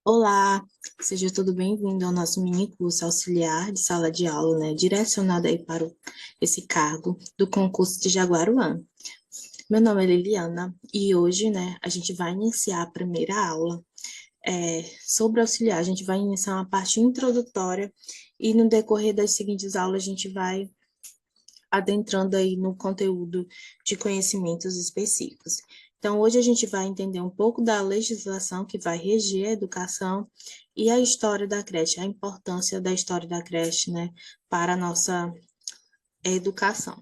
Olá, seja todo bem-vindo ao nosso mini curso auxiliar de sala de aula, né, direcionado aí para esse cargo do concurso de Jaguaruana. Meu nome é Liliana e hoje, né, a gente vai iniciar a primeira aula sobre auxiliar. A gente vai iniciar uma parte introdutória e no decorrer das seguintes aulas a gente vai adentrando aí no conteúdo de conhecimentos específicos. Então, hoje a gente vai entender um pouco da legislação que vai reger a educação e a história da creche, a importância da história da creche, né, para a nossa educação.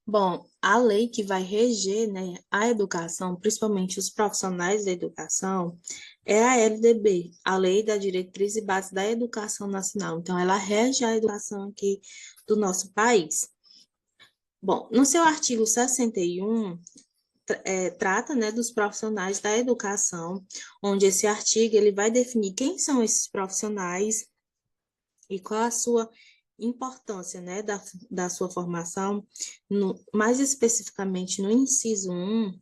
Bom, a lei que vai reger, né, a educação, principalmente os profissionais da educação, é a LDB, a Lei da Diretriz e Base da Educação Nacional. Então, ela rege a educação aqui do nosso país. Bom, no seu artigo 61, trata, né, dos profissionais da educação, onde esse artigo ele vai definir quem são esses profissionais e qual a sua importância, né, da sua formação. Mais especificamente no inciso 1,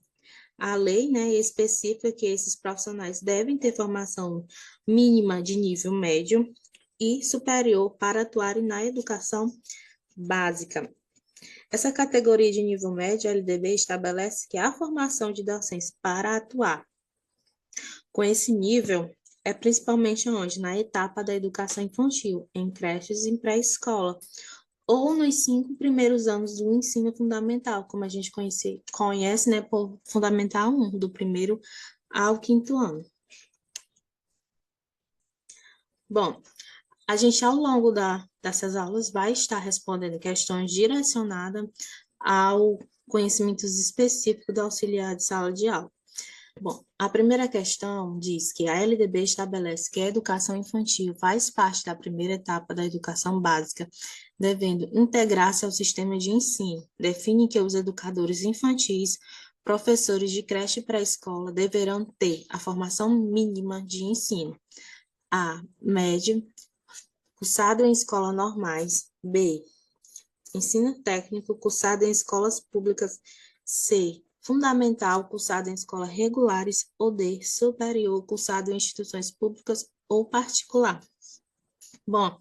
a lei, né, especifica que esses profissionais devem ter formação mínima de nível médio e superior para atuarem na educação básica. Essa categoria de nível médio, a LDB, estabelece que a formação de docentes para atuar com esse nível é principalmente onde? Na etapa da educação infantil, em creches e em pré-escola, ou nos 5 primeiros anos do ensino fundamental, como a gente conhece, né, por Fundamental 1, do primeiro ao quinto ano. Bom, a gente, ao longo dessas aulas, vai estar respondendo questões direcionadas ao conhecimentos específicos do auxiliar de sala de aula. Bom, a primeira questão diz que a LDB estabelece que a educação infantil faz parte da primeira etapa da educação básica, devendo integrar-se ao sistema de ensino. Define que os educadores infantis, professores de creche e pré-escola deverão ter a formação mínima de ensino. A. Médio, cursado em escolas normais. B. Ensino técnico, cursado em escolas públicas. C. Fundamental, cursado em escolas regulares. Ou D. Superior, cursado em instituições públicas ou particular. Bom,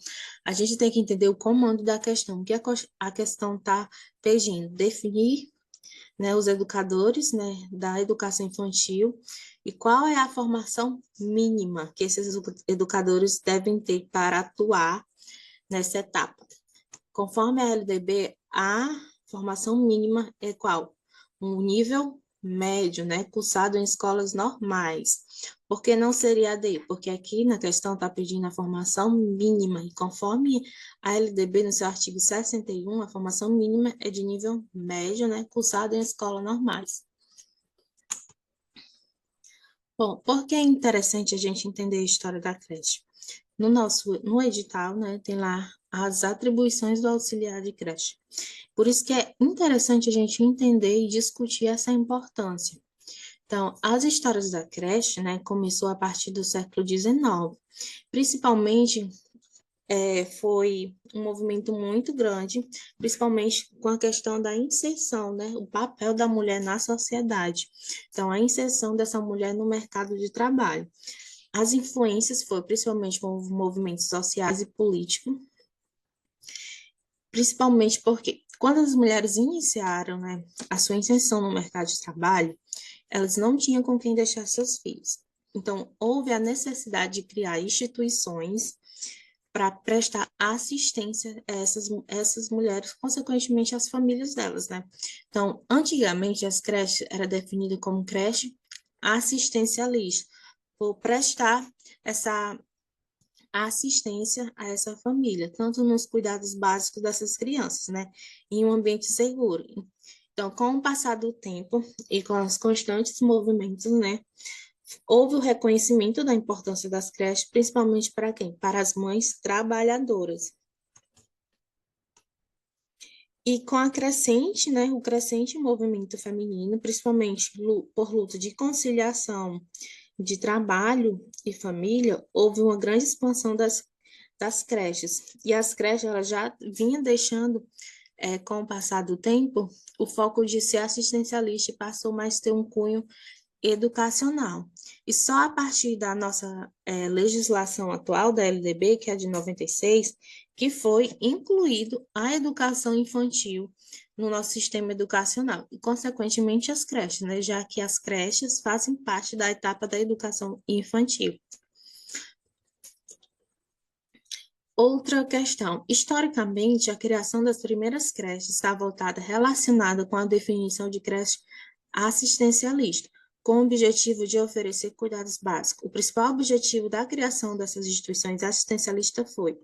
a gente tem que entender o comando da questão. O que a questão está pedindo? Definir, né, os educadores, né, da educação infantil e qual é a formação mínima que esses educadores devem ter para atuar nessa etapa. Conforme a LDB, a formação mínima é qual? Um nível médio, né? Cursado em escolas normais. Por que não seria a D? Porque aqui na questão está pedindo a formação mínima, e conforme a LDB, no seu artigo 61, a formação mínima é de nível médio, né? Cursado em escolas normais. Bom, por que é interessante a gente entender a história da creche? No edital, né, tem lá as atribuições do auxiliar de creche. Por isso que é interessante a gente entender e discutir essa importância. Então, as histórias da creche, né, começou a partir do século XIX. Principalmente, foi um movimento muito grande, principalmente com a questão da inserção, né, o papel da mulher na sociedade. Então, a inserção dessa mulher no mercado de trabalho. As influências foram principalmente com movimentos sociais e políticos, principalmente porque quando as mulheres iniciaram, né, a sua inserção no mercado de trabalho, elas não tinham com quem deixar seus filhos. Então, houve a necessidade de criar instituições para prestar assistência a essas mulheres, consequentemente, às famílias delas, né? Então, antigamente, as creches eram definidas como creche assistencialista, por prestar essa assistência a essa família, tanto nos cuidados básicos dessas crianças, né, em um ambiente seguro. Então, com o passar do tempo e com os constantes movimentos, né, houve o reconhecimento da importância das creches, principalmente para quem? Para as mães trabalhadoras. E com a crescente, né, o crescente movimento feminino, principalmente por luta de conciliação de trabalho e família, houve uma grande expansão das creches. E as creches elas já vinham deixando, com o passar do tempo, o foco de ser assistencialista e passou mais a ter um cunho educacional. E só a partir da nossa legislação atual, da LDB, que é de 96, que foi incluído a educação infantil no nosso sistema educacional, e, consequentemente, as creches, né? Já que as creches fazem parte da etapa da educação infantil. Outra questão. Historicamente, a criação das primeiras creches está relacionada com a definição de creche assistencialista, com o objetivo de oferecer cuidados básicos. O principal objetivo da criação dessas instituições assistencialistas foi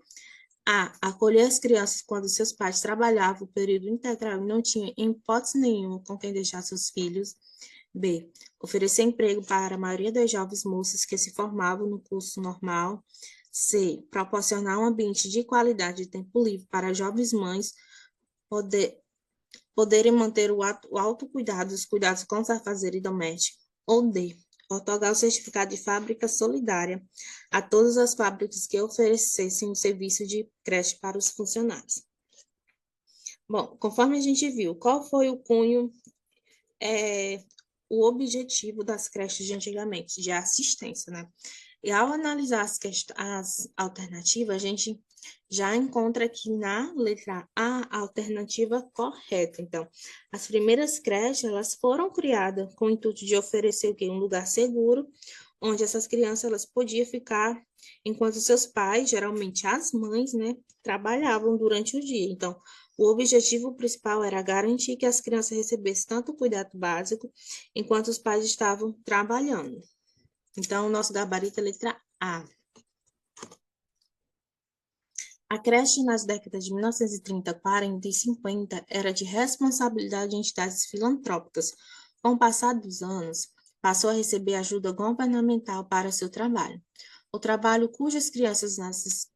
a. Acolher as crianças quando seus pais trabalhavam o período integral e não tinham, em hipótese nenhuma, com quem deixar seus filhos. B. Oferecer emprego para a maioria das jovens moças que se formavam no curso normal. C. Proporcionar um ambiente de qualidade de tempo livre para jovens mães poderem manter o autocuidado, os cuidados com os afazeres domésticos. Ou D. Otorgar o certificado de fábrica solidária a todas as fábricas que oferecessem o serviço de creche para os funcionários. Bom, conforme a gente viu, qual foi o cunho, o objetivo das creches de antigamente, de assistência, né? E ao analisar as alternativas, a gente já encontra aqui na letra A a alternativa correta. Então, as primeiras creches, elas foram criadas com o intuito de oferecer o quê? Um lugar seguro, onde essas crianças elas podiam ficar enquanto seus pais, geralmente as mães, né, trabalhavam durante o dia. Então, o objetivo principal era garantir que as crianças recebessem tanto o cuidado básico, enquanto os pais estavam trabalhando. Então, o nosso gabarito é a letra A. A creche nas décadas de 1930, 40 e 50 era de responsabilidade de entidades filantrópicas. Com o passar dos anos, passou a receber ajuda governamental para seu trabalho. O trabalho cujas crianças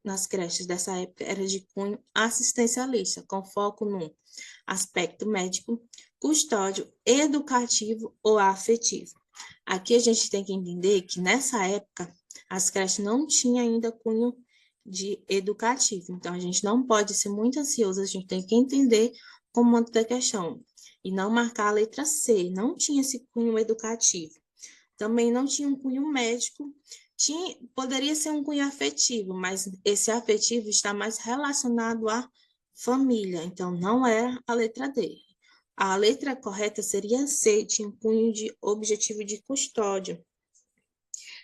nas creches dessa época era de cunho assistencialista, com foco no aspecto médico, custódio, educativo ou afetivo. Aqui a gente tem que entender que nessa época as creches não tinham ainda cunho de educativo. Então, a gente não pode ser muito ansioso, a gente tem que entender o comando da questão e não marcar a letra C. Não tinha esse cunho educativo. Também não tinha um cunho médico. Poderia ser um cunho afetivo, mas esse afetivo está mais relacionado à família. Então, não é a letra D. A letra correta seria C, tinha um cunho de objetivo de custódia.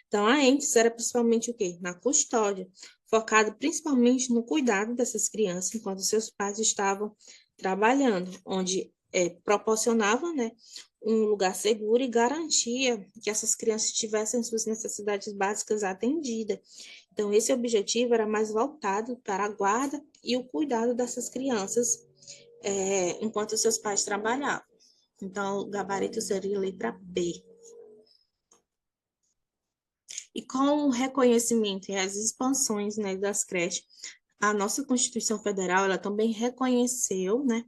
Então, a ênfase era principalmente o quê? Na custódia, focado principalmente no cuidado dessas crianças enquanto seus pais estavam trabalhando, onde proporcionava, né, um lugar seguro e garantia que essas crianças tivessem suas necessidades básicas atendidas. Então, esse objetivo era mais voltado para a guarda e o cuidado dessas crianças enquanto seus pais trabalhavam. Então, o gabarito seria a letra B. E com o reconhecimento e as expansões, né, das creches, a nossa Constituição Federal ela também reconheceu, né,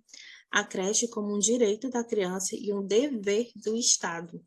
a creche como um direito da criança e um dever do Estado.